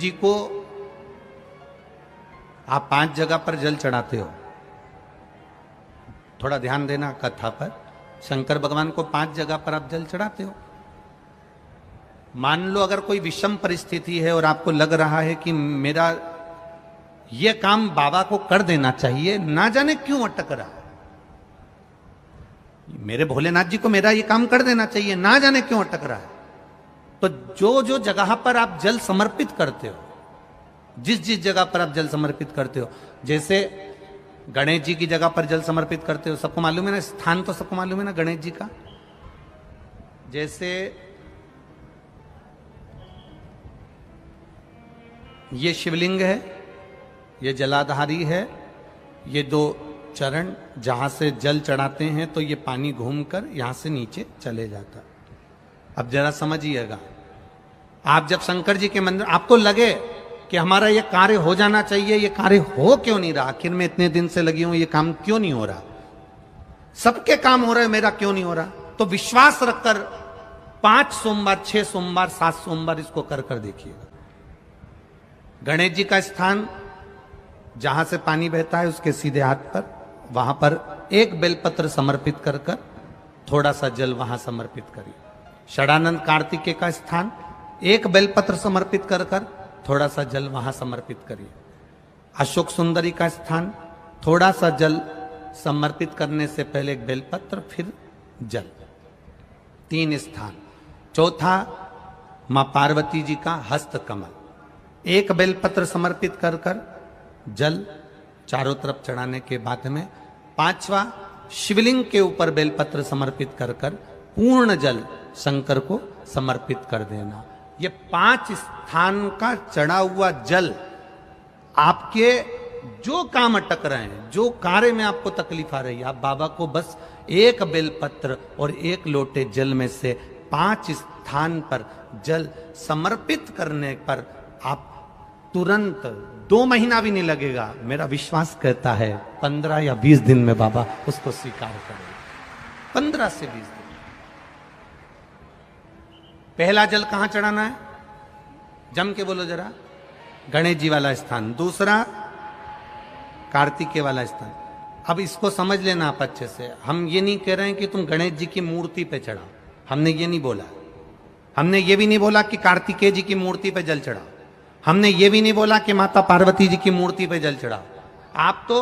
जी को आप 5 जगह पर जल चढ़ाते हो। थोड़ा ध्यान देना कथा पर। शंकर भगवान को 5 जगह पर आप जल चढ़ाते हो। मान लो अगर कोई विषम परिस्थिति है और आपको लग रहा है कि मेरा यह काम बाबा को कर देना चाहिए, ना जाने क्यों अटक रहा है, मेरे भोलेनाथ जी को मेरा ये काम कर देना चाहिए, ना जाने क्यों अटक रहा है, तो जो जो जगह पर आप जल समर्पित करते हो, जिस जिस जगह पर आप जल समर्पित करते हो, जैसे गणेश जी की जगह पर जल समर्पित करते हो, सबको मालूम है ना, स्थान तो सबको मालूम है ना गणेश जी का। जैसे ये शिवलिंग है, ये जलाधारी है, ये 2 चरण जहां से जल चढ़ाते हैं तो ये पानी घूमकर यहां से नीचे चले जाता। अब जरा समझिएगा, आप जब शंकर जी के मंदिर, आपको लगे कि हमारा ये कार्य हो जाना चाहिए, ये कार्य हो क्यों नहीं रहा, आखिर में इतने दिन से लगी हूं, ये काम क्यों नहीं हो रहा, सबके काम हो रहे, मेरा क्यों नहीं हो रहा, तो विश्वास रखकर 5 सोमवार, 6 सोमवार, 7 सोमवार इसको कर कर देखिएगा। गणेश जी का स्थान जहां से पानी बहता है उसके सीधे हाथ पर, वहां पर एक बेलपत्र समर्पित कर कर थोड़ा सा जल वहां समर्पित करिए। षडानंद कार्तिकेय का स्थान, एक बेलपत्र समर्पित कर कर थोड़ा सा जल वहां समर्पित करिए। अशोक सुंदरी का स्थान, थोड़ा सा जल समर्पित करने से पहले एक बेलपत्र, फिर जल। 3 स्थान। चौथा, मां पार्वती जी का हस्त कमल, एक बेलपत्र समर्पित कर कर जल चारों तरफ चढ़ाने के बाद में 5वां, शिवलिंग के ऊपर बेलपत्र समर्पित कर कर पूर्ण जल शंकर को समर्पित कर देना। ये 5 स्थान का चढ़ा हुआ जल आपके जो काम अटक रहे हैं, जो कार्य में आपको तकलीफ आ रही है, आप बाबा को बस एक बेलपत्र और एक लोटे जल में से 5 स्थान पर जल समर्पित करने पर आप तुरंत 2 महीना भी नहीं लगेगा, मेरा विश्वास कहता है 15 या 20 दिन में बाबा उसको स्वीकार करेगा। 15 से 20 दिन। पहला जल कहां चढ़ाना है, जम के बोलो जरा, गणेश जी वाला स्थान। दूसरा, कार्तिकेय वाला स्थान। अब इसको समझ लेना आप अच्छे से, हम ये नहीं कह रहे हैं कि तुम गणेश जी की मूर्ति पे चढ़ाओ, हमने ये नहीं बोला। हमने ये भी नहीं बोला कि कार्तिकेय जी की मूर्ति पे जल चढ़ाओ, हमने ये भी नहीं बोला कि माता पार्वती जी की मूर्ति पे जल चढ़ाओ। आप तो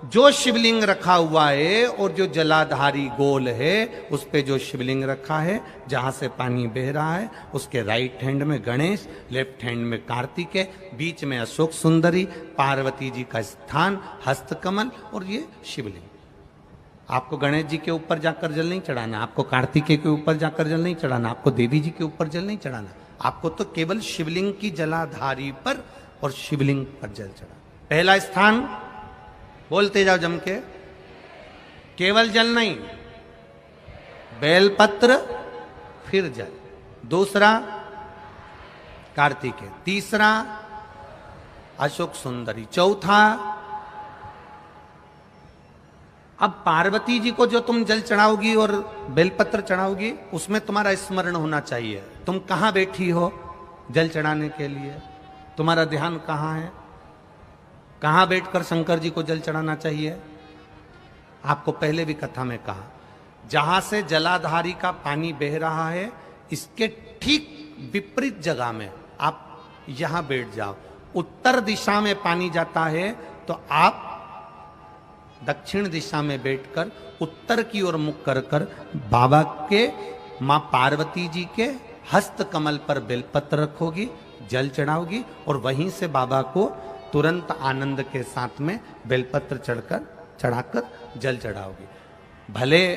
जो शिवलिंग रखा हुआ है और जो जलाधारी गोल है उस पे जो शिवलिंग रखा है, जहां से पानी बह रहा है, उसके राइट हैंड में गणेश, लेफ्ट हैंड में कार्तिकेय, बीच में अशोक सुंदरी, पार्वती जी का स्थान, हस्तकमल और ये शिवलिंग। आपको गणेश जी के ऊपर जाकर जल नहीं चढ़ाना, आपको कार्तिकेय के ऊपर जाकर जल नहीं चढ़ाना, आपको देवी जी के ऊपर जल नहीं चढ़ाना, आपको तो केवल शिवलिंग की जलाधारी पर और शिवलिंग पर जल चढ़ा। पहला स्थान, बोलते जाओ जम के, केवल जल नहीं, बेलपत्र फिर जल। दूसरा, कार्तिकेय। तीसरा, अशोक सुंदरी। चौथा, अब पार्वती जी को जो तुम जल चढ़ाओगी और बेलपत्र चढ़ाओगी, उसमें तुम्हारा स्मरण होना चाहिए, तुम कहां बैठी हो जल चढ़ाने के लिए, तुम्हारा ध्यान कहां है, कहां बैठकर शंकर जी को जल चढ़ाना चाहिए। आपको पहले भी कथा में कहा, जहां से जलाधारी का पानी बह रहा है, इसके ठीक विपरीत जगह में आप यहां बैठ जाओ। उत्तर दिशा में पानी जाता है तो आप दक्षिण दिशा में बैठकर उत्तर की ओर मुख कर कर बाबा के, मां पार्वती जी के हस्त कमल पर बेलपत्र रखोगी, जल चढ़ाओगी और वहीं से बाबा को तुरंत आनंद के साथ में बेलपत्र चढ़ाकर जल चढ़ाओगी। भले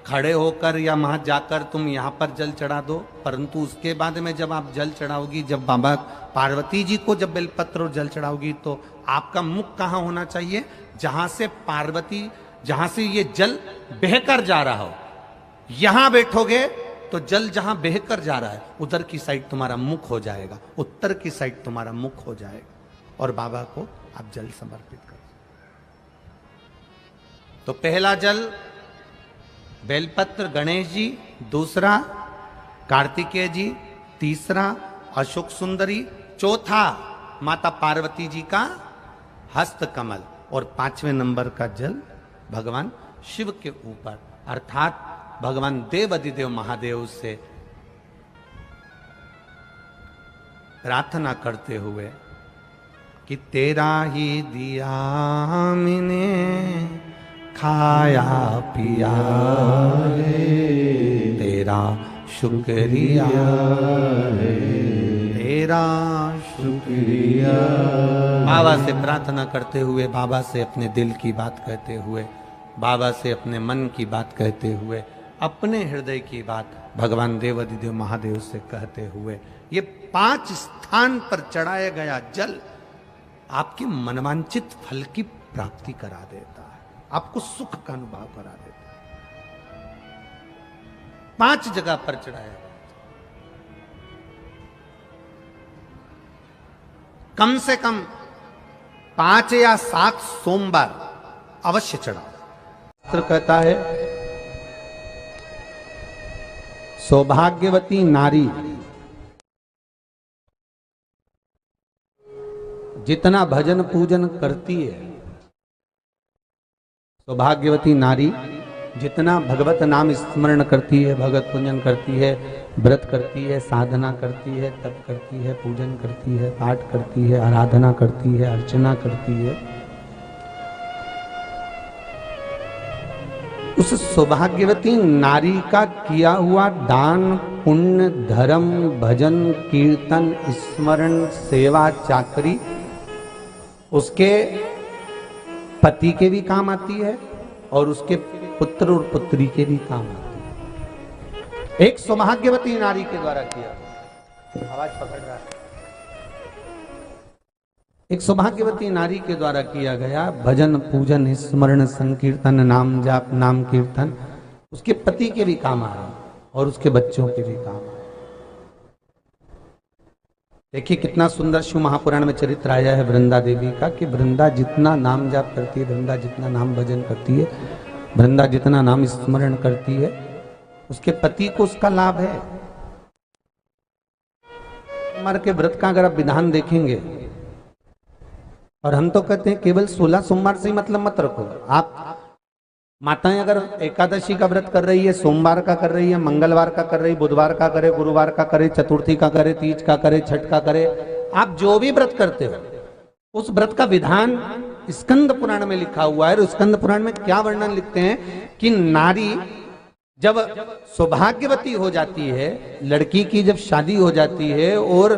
खड़े होकर या वहां जाकर तुम यहां पर जल चढ़ा दो, परंतु उसके बाद में जब आप जल चढ़ाओगी, जब बाबा पार्वती जी को जब बेलपत्र और जल चढ़ाओगी, तो आपका मुख कहां होना चाहिए, जहां से पार्वती, जहां से ये जल बहकर जा रहा हो, यहां बैठोगे तो जल जहां बहकर जा रहा है उधर की साइड तुम्हारा मुख हो जाएगा, उत्तर की साइड तुम्हारा मुख हो जाएगा और बाबा को आप जल समर्पित करो। तो पहला जल बेलपत्र गणेश जी, दूसरा कार्तिकेय जी, तीसरा अशोक सुंदरी, चौथा माता पार्वती जी का हस्त कमल, और 5वें नंबर का जल भगवान शिव के ऊपर, अर्थात भगवान देवाधिदेव महादेव से प्रार्थना करते हुए कि तेरा ही दिया मैंने खाया पिया है, तेरा शुक्रिया है, तेरा शुक्रिया। बाबा से प्रार्थना करते हुए, बाबा से अपने दिल की बात कहते हुए, बाबा से अपने मन की बात कहते हुए, अपने हृदय की बात भगवान देवाधिदेव महादेव से कहते हुए, ये 5 स्थान पर चढ़ाया गया जल आपके मनवांचित फल की प्राप्ति करा देता है, आपको सुख का अनुभव करा देता है। 5 जगह पर चढ़ाया गया, कम से कम 5 या 7 सोमवार अवश्य चढ़ाओ। शास्त्र कहता है सौभाग्यवती नारी जितना भजन पूजन करती है, सौभाग्यवती नारी जितना भगवत नाम स्मरण करती है, भगवत पूजन करती है, व्रत करती है, साधना करती है, तप करती है, पूजन करती है, पाठ करती है, आराधना करती है, अर्चना करती है, उस सौभाग्यवती नारी का किया हुआ दान, पुण्य, धर्म, भजन, कीर्तन, स्मरण, सेवा, चाकरी उसके पति के भी काम आती है और उसके पुत्र और पुत्री के भी काम आती है। एक सौभाग्यवती नारी के द्वारा किया, आवाज पकड़ रहा है, एक सौभाग्यवती नारी के द्वारा किया गया भजन, पूजन, स्मरण, संकीर्तन, नाम जाप, नाम कीर्तन उसके पति के भी काम आ रहा है और उसके बच्चों के भी काम आ रहा है। देखिए कितना सुंदर शिव महापुराण में चरित्र आया है वृंदा देवी का, कि वृंदा जितना नाम जाप करती है, वृंदा जितना नाम भजन करती है, वृंदा जितना नाम स्मरण करती है, उसके पति को उसका लाभ है। सोमवार के व्रत का अगर आप विधान देखेंगे, और हम तो कहते हैं केवल 16 सोमवार से ही मतलब मत रखो। आप माताएं अगर एकादशी का व्रत कर रही है, सोमवार का कर रही है, मंगलवार का कर रही है, बुधवार का करे, गुरुवार का करे, चतुर्थी का करे, तीज का करे, छठ का करे, आप जो भी व्रत करते हो उस व्रत का विधान स्कंद पुराण में लिखा हुआ है। और स्कंद पुराण में क्या वर्णन लिखते हैं कि नारी जब सौभाग्यवती हो जाती है, लड़की की जब शादी हो जाती है और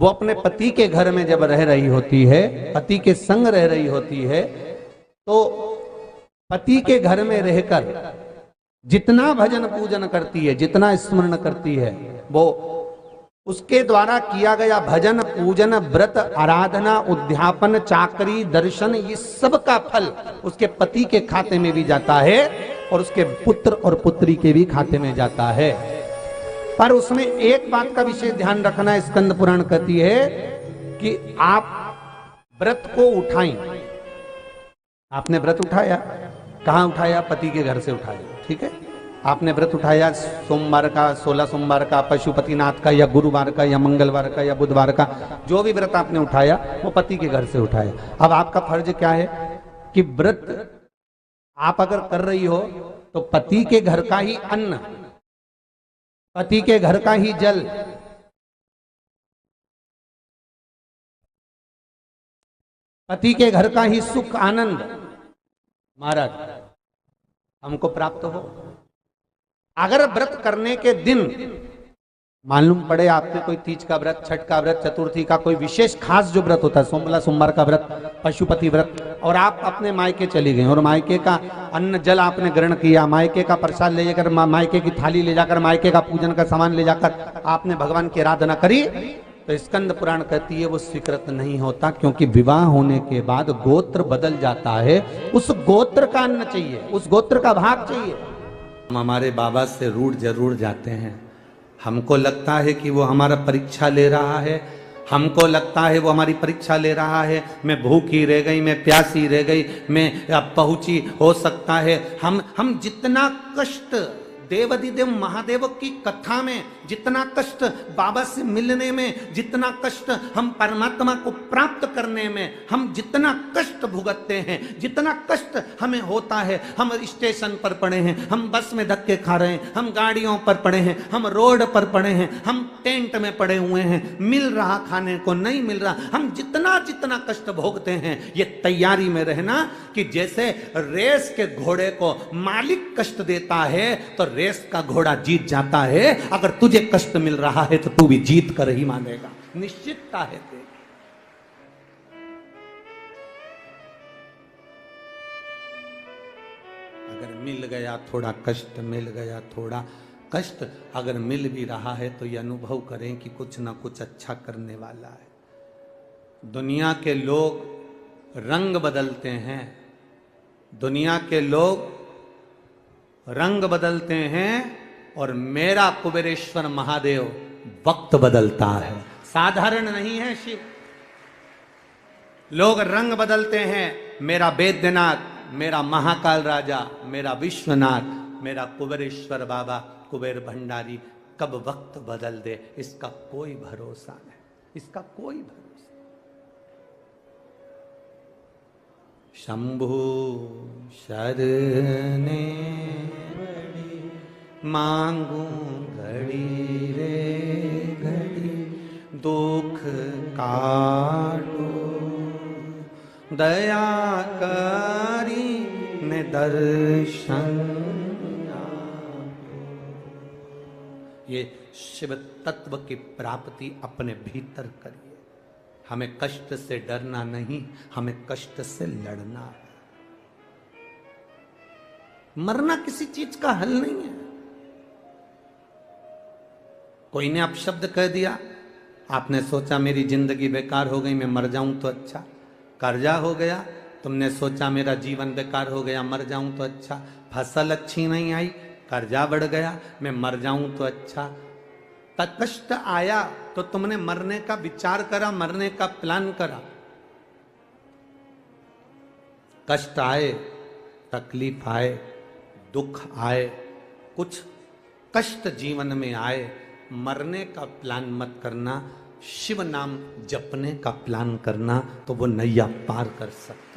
वो अपने पति के घर में जब रह रही होती है, पति के संग रह रही होती है, तो पति के घर में रहकर जितना भजन पूजन करती है, जितना स्मरण करती है, वो उसके द्वारा किया गया भजन, पूजन, व्रत, आराधना, उद्यापन, चाकरी, दर्शन, ये सब का फल उसके पति के खाते में भी जाता है और उसके पुत्र और पुत्री के भी खाते में जाता है। पर उसमें एक बात का विशेष ध्यान रखना, स्कंद पुराण कहती है कि आप व्रत को उठाएं। आपने व्रत उठाया, कहां उठाया? पति के घर से उठाया, ठीक है। आपने व्रत उठाया सोमवार का, 16 सोमवार का, पशुपतिनाथ का, या गुरुवार का, या मंगलवार का, या बुधवार का, जो भी व्रत आपने उठाया वो पति के घर से उठाया। अब आपका फर्ज क्या है कि व्रत आप अगर कर रही हो तो पति के घर का ही अन्न, पति के घर का ही जल, पति के घर का ही सुख आनंद महाराज हमको प्राप्त हो। अगर व्रत करने के दिन मालूम पड़े आपने कोई तीज का व्रत, छठ का व्रत, चतुर्थी का कोई विशेष खास जो व्रत होता है, सोमवार सोमवार का व्रत, पशुपति व्रत, और आप अपने मायके चली गई और मायके का अन्न जल आपने ग्रहण किया, मायके का प्रसाद ले जाकर, मायके की थाली ले जाकर, मायके का पूजन का सामान ले जाकर आपने भगवान की आराधना करी, तो स्कंद पुराण कहती है वो स्वीकृत नहीं होता, क्योंकि विवाह होने के बाद गोत्र बदल जाता है। उस गोत्र का अन्न चाहिए, उस गोत्र का भाग चाहिए। हम हमारे बाबा से रूठ जरूर जाते हैं, हमको लगता है कि वो हमारा परीक्षा ले रहा है, हमको लगता है वो हमारी परीक्षा ले रहा है, मैं भूखी रह गई, मैं प्यासी रह गई, मैं अब पहुंची, हो सकता है हम जितना कष्ट देवाधिदेव महादेव की कथा में जितना कष्ट बाबा से मिलने में, जितना कष्ट हम परमात्मा को प्राप्त करने में, हम जितना कष्ट भुगतते हैं, जितना कष्ट हमें होता है, हम स्टेशन पर पड़े हैं, हम बस में धक्के खा रहे हैं, हम गाड़ियों पर पड़े हैं, हम रोड पर पड़े हैं, हम टेंट में पड़े हुए हैं, मिल रहा खाने को नहीं मिल रहा, हम जितना जितना कष्ट भोगते हैं, ये तैयारी में रहना कि जैसे रेस के घोड़े को मालिक कष्ट देता है तो रेस का घोड़ा जीत जाता है। अगर तुझे कष्ट मिल रहा है तो तू भी जीत कर ही मानेगा, निश्चितता है तेरी। अगर मिल गया थोड़ा कष्ट, मिल गया थोड़ा कष्ट, अगर मिल भी रहा है तो ये अनुभव करें कि कुछ ना कुछ अच्छा करने वाला है। दुनिया के लोग रंग बदलते हैं, दुनिया के लोग रंग बदलते हैं, और मेरा कुबेरेश्वर महादेव वक्त बदलता है, साधारण नहीं है शिव। लोग रंग बदलते हैं, मेरा वैद्यनाथ, मेरा महाकाल राजा, मेरा विश्वनाथ, मेरा कुबेरेश्वर बाबा, कुबेर भंडारी कब वक्त बदल दे इसका कोई भरोसा नहीं, इसका कोई भरोसा। शंभु शरणे मांगू घड़ी रे घड़ी, दुख काटो दया करी ने दर्शन। ये शिव तत्व की प्राप्ति अपने भीतर करिए। हमें कष्ट से डरना नहीं, हमें कष्ट से लड़ना है। मरना किसी चीज का हल नहीं है। कोई ने अपशब्द कह दिया, आपने सोचा मेरी जिंदगी बेकार हो गई, मैं मर जाऊं तो अच्छा। कर्जा हो गया, तुमने सोचा मेरा जीवन बेकार हो गया, मर जाऊं तो अच्छा। फसल अच्छी नहीं आई, कर्जा बढ़ गया, मैं मर जाऊं तो अच्छा। कष्ट आया तो तुमने मरने का विचार करा, मरने का प्लान करा। कष्ट आए, तकलीफ आए, दुख आए, कुछ कष्ट जीवन में आए, मरने का प्लान मत करना, शिव नाम जपने का प्लान करना, तो वो नैया पार कर सकता है।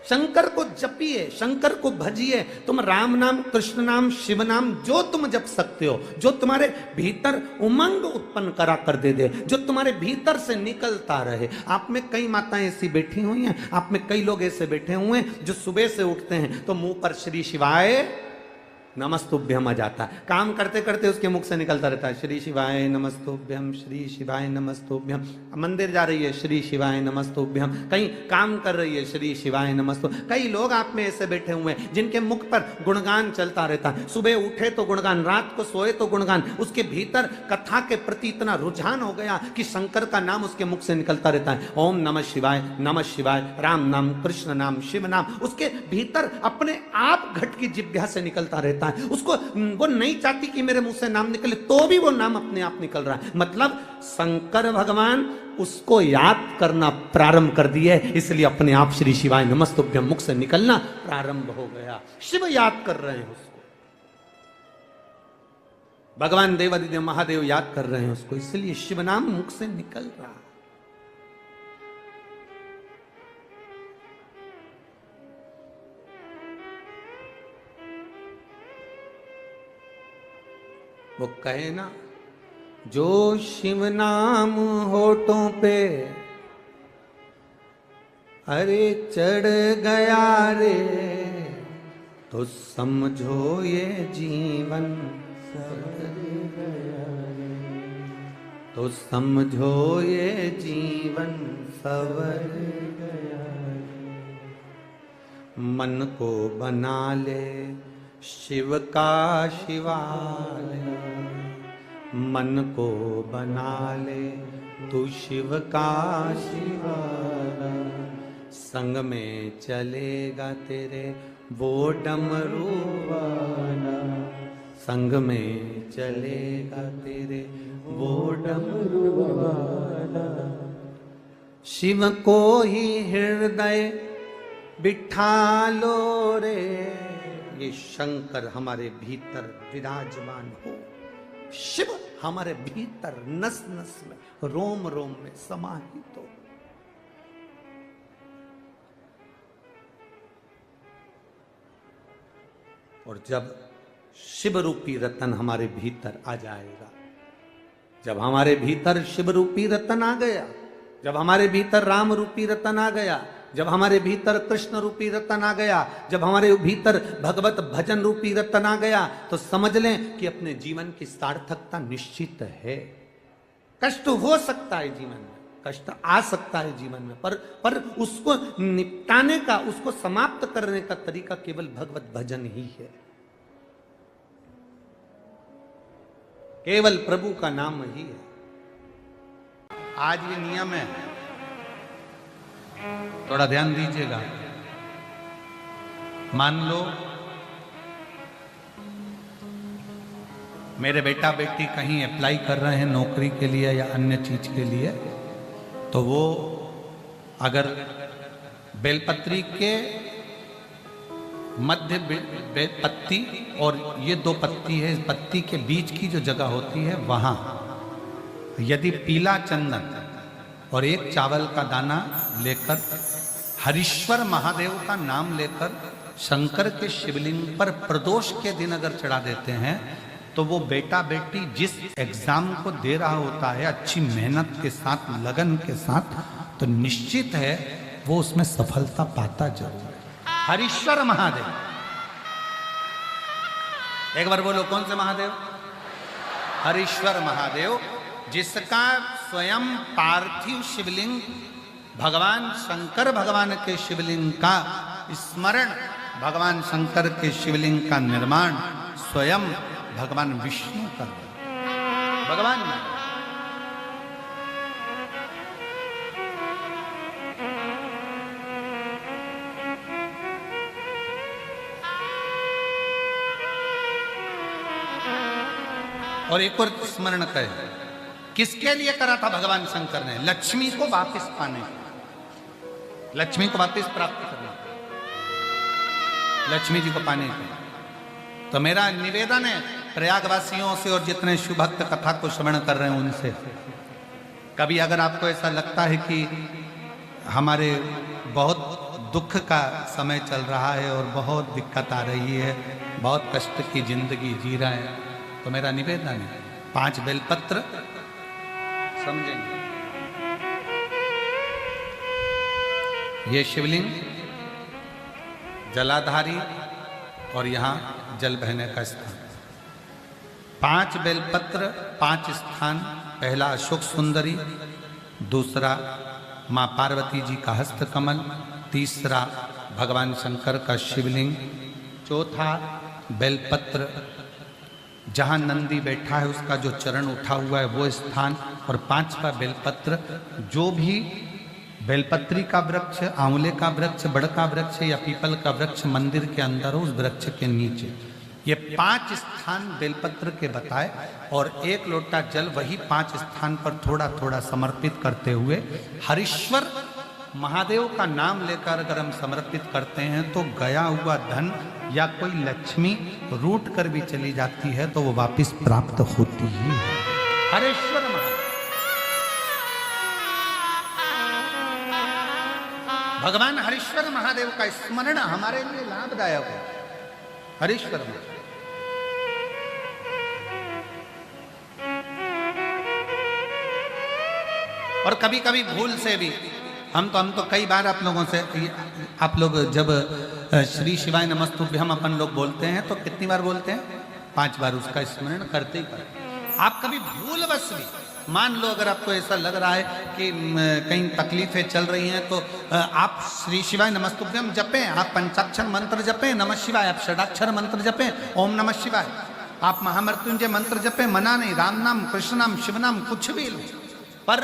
शंकर को जपिए, शंकर को भजिए। तुम राम नाम, कृष्ण नाम, शिव नाम जो तुम जप सकते हो, जो तुम्हारे भीतर उमंग उत्पन्न करा कर दे, जो तुम्हारे भीतर से निकलता रहे। आप में कई माताएं ऐसी बैठी हुई हैं, आप में कई लोग ऐसे बैठे हुए हैं जो सुबह से उठते हैं तो मुंह पर श्री शिवाय नमस्तुभ्यम आ जाता है। काम करते करते उसके मुख से निकलता रहता है श्री शिवाय नमस्तुभ्यम, श्री शिवाय नमस्तुभ्यम। मंदिर जा रही है, श्री शिवाय नमस्तुभ्यम। कहीं काम कर रही है, श्री शिवाय नमस्तु। कई लोग आप में ऐसे बैठे हुए हैं जिनके मुख पर गुणगान चलता रहता है। सुबह उठे तो गुणगान, रात को सोए तो गुणगान। उसके भीतर कथा के प्रति इतना रुझान हो गया कि शंकर का नाम उसके मुख से निकलता रहता है। ओम नमः शिवाय, नमः शिवाय, राम नाम, कृष्ण नाम, शिव नाम उसके भीतर अपने आप घट की जिह्वा से निकलता रहता है। उसको वो नहीं चाहती कि मेरे मुंह से नाम निकले, तो भी वो नाम अपने आप निकल रहा है। मतलब शंकर भगवान उसको याद करना प्रारंभ कर दिए, इसलिए अपने आप श्री शिवाय नमस्तुभ्यम मुख से निकलना प्रारंभ हो गया। शिव याद कर रहे हैं उसको, भगवान देवाधिदेव महादेव याद कर रहे हैं उसको, इसलिए शिव नाम मुख से निकल रहा है। वो कहे ना, जो शिव नाम होठों पे अरे चढ़ गया रे, तो समझो ये जीवन सवर गया रे, तो समझो ये जीवन सवर गया रे। मन को बना ले शिव का शिवालय, मन को बना ले तू शिव का शिवालय। संग में चलेगा तेरे वो डमरू वाला, संग में चलेगा तेरे वो डमरू वाला। शिव को ही हृदय बिठा लो रे, ये शंकर हमारे भीतर विराजमान हो, शिव हमारे भीतर नस नस में, रोम रोम में समाहित हो। और जब शिव रूपी रतन हमारे भीतर आ जाएगा, जब हमारे भीतर शिव रूपी रतन आ गया, जब हमारे भीतर राम रूपी रतन आ गया, जब हमारे भीतर कृष्ण रूपी रतन आ गया, जब हमारे भीतर भगवत भजन रूपी रतन आ गया, तो समझ लें कि अपने जीवन की सार्थकता निश्चित है। कष्ट हो सकता है जीवन में, कष्ट आ सकता है जीवन में, पर उसको निपटाने का, उसको समाप्त करने का तरीका केवल भगवत भजन ही है। केवल प्रभु का नाम ही है। आज ये नियम है, थोड़ा ध्यान दीजिएगा। मान लो मेरे बेटा बेटी कहीं अप्लाई कर रहे हैं नौकरी के लिए या अन्य चीज के लिए, तो वो अगर बेलपत्री के मध्य पत्ती और ये दो पत्ती है, इस पत्ती के बीच की जो जगह होती है वहां यदि पीला चंदन और एक चावल का दाना लेकर हरीश्वर महादेव का नाम लेकर शंकर के शिवलिंग पर प्रदोष के दिन अगर चढ़ा देते हैं, तो वो बेटा बेटी जिस एग्जाम को दे रहा होता है अच्छी मेहनत के साथ, लगन के साथ, तो निश्चित है वो उसमें सफलता पाता जरूर है। हरीश्वर महादेव, एक बार बोलो कौन से महादेव? हरीश्वर महादेव, जिसका स्वयं पार्थिव शिवलिंग भगवान शंकर भगवान के शिवलिंग का स्मरण, भगवान शंकर के शिवलिंग का निर्माण स्वयं भगवान विष्णु कर, भगवान और एक और स्मरण करें, किसके लिए करा था भगवान शंकर ने? लक्ष्मी को वापस पाने, लक्ष्मी को वापस प्राप्त करने, लक्ष्मी जी को पाने के। तो मेरा निवेदन है प्रयागवासियों से और जितने शिव भक्त कथा को श्रवण कर रहे हैं उनसे, कभी अगर आपको ऐसा लगता है कि हमारे बहुत दुख का समय चल रहा है और बहुत दिक्कत आ रही है, बहुत कष्ट की जिंदगी जी रहे हैं, तो मेरा निवेदन है 5 बेलपत्र समझेंगे। ये शिवलिंग जलाधारी और यहाँ जल बहने का स्थान, 5 बेलपत्र 5 स्थान। पहला अशोक सुंदरी, दूसरा माँ पार्वती जी का हस्त कमल, तीसरा भगवान शंकर का शिवलिंग, चौथा बेलपत्र जहाँ नंदी बैठा है उसका जो चरण उठा हुआ है वो स्थान, और 5वां बेलपत्र जो भी बेलपत्री का वृक्ष, आंवले का वृक्ष, बड़ का वृक्ष या पीपल का वृक्ष मंदिर के अंदर हो, उस वृक्ष के नीचे। ये 5 स्थान बेलपत्र के बताए, और 1 लोटा जल वही 5 स्थान पर थोड़ा थोड़ा समर्पित करते हुए हरीश्वर महादेव का नाम लेकर अगर हम समर्पित करते हैं तो गया हुआ धन या कोई लक्ष्मी रूट कर भी चली जाती है तो वो वापस प्राप्त होती ही है। हरीश्वर महादेव, भगवान हरीश्वर महादेव का स्मरण हमारे लिए लाभदायक है। हरीश्वर महादेव और कभी कभी भूल से भी हम तो कई बार आप लोगों से, आप लोग जब श्री शिवाय नमस्तुभ्यं हम अपन लोग बोलते हैं तो कितनी बार बोलते हैं? 5 बार उसका स्मरण करते ही करते। आप कभी भूलवश भी, मान लो अगर आपको ऐसा लग रहा है कि कहीं तकलीफें चल रही हैं, तो आप श्री शिवाय नमस्तुभ्यं जपें, आप पंचाक्षर मंत्र जपें, नमः शिवाय, आप षडाक्षर मंत्र जपें, ओम नमः शिवाय, आप महामृत्युंजय मंत्र जपें, मना नहीं, राम नाम, कृष्ण नाम, शिव नाम, कुछ भी लो। पर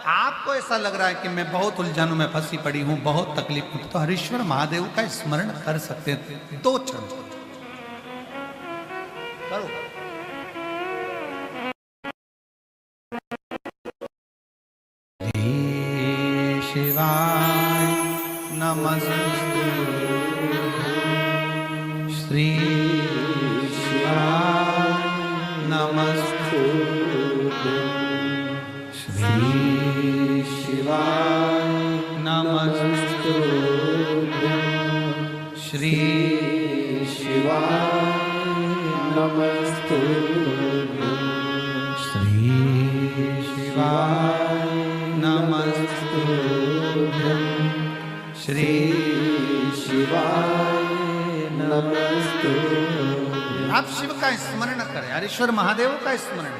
आपको ऐसा लग रहा है कि मैं बहुत उलझनों में फंसी पड़ी हूं, बहुत तकलीफ में, तो हरीश्वर महादेव का स्मरण कर सकते हैं। 2 क्षण करो। शिवाय नमस्तुभ्यं श्री शिवाय नमस्तुभ्यं श्री शिवाय नमस्तुभ्यं श्री शिवाय नमस्तुभ्यं श्री शिवाय नमस्तुभ्यं श्री शिवाय नमस्तुभ्यं। आप शिव का स्मरण करें, हरीश्वर महादेव का स्मरण